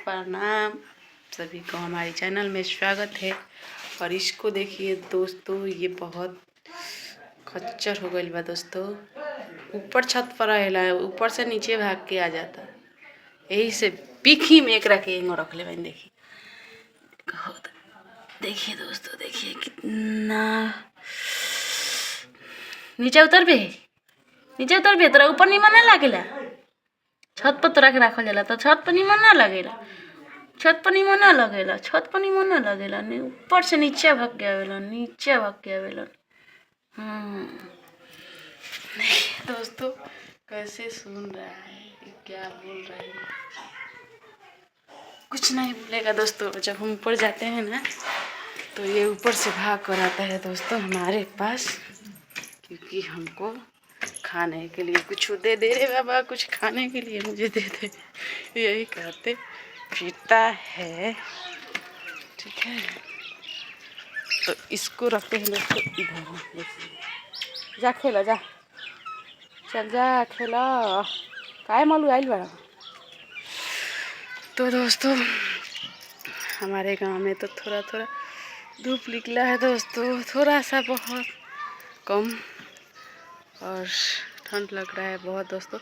प्रणाम सभी को, हमारे चैनल में स्वागत है। और इसको देखिए दोस्तों, ये बहुत खच्चर हो गई बा दोस्तों। ऊपर छत पर रहेला, ऊपर से नीचे भाग के आ जाता। यही से पीखी में एक रखे रख ले बहन। देखिए दोस्तों, देखिए कितना नीचे उतर भी, नीचे उतर भी। तोरा ऊपर निमन ना लागेला, छत पर तोरा के रखल जाला तो छत पर निमन ना लगेला, छत पर निमन ना लगेला, छत पर निमन ना लगेला। ऊपर से नीचे भाग के आवेला, नीचे भाग के आवेला। दोस्तों कैसे सुन रहा है, क्या बोल रहा है? कुछ नहीं बोलेगा दोस्तों। जब हम ऊपर जाते हैं ना तो ये ऊपर से भाग कर आता है दोस्तों हमारे पास, क्योंकि हमको खाने के लिए कुछ दे दे रे बाबा, कुछ खाने के लिए मुझे दे दे, यही कहते पीता है। ठीक है, तो इसको रखते हैं दोस्तों इधर। जा खेला, जा चल जा खेला, काय मालू आइल बड़ा। तो दोस्तों हमारे गांव में तो थोड़ा थोड़ा धूप निकला है दोस्तों, थोड़ा सा बहुत कम, और ठंड लग रहा है बहुत दोस्तों।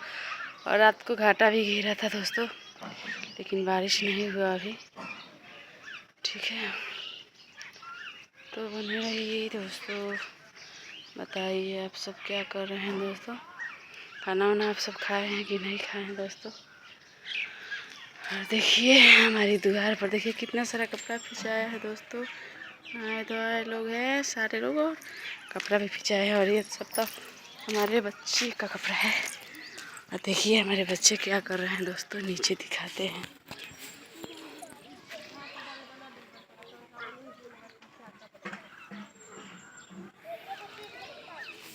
और रात को घाटा भी घेरा था दोस्तों, लेकिन बारिश नहीं हुआ अभी। ठीक है, तो बने रहिए दोस्तों। बताइए आप सब क्या कर रहे हैं दोस्तों? खाना वाना आप सब खाए हैं कि नहीं खाए हैं दोस्तों? और देखिए हमारी दीवार पर देखिए कितना सारा कपड़ा खिंचाया है दोस्तों। आए तो आए लोग हैं सारे लोग, और कपड़ा भी खिंचाया है। और ये सब तो हमारे बच्चे का कपड़ा है। और देखिए हमारे बच्चे क्या कर रहे हैं दोस्तों, नीचे दिखाते हैं।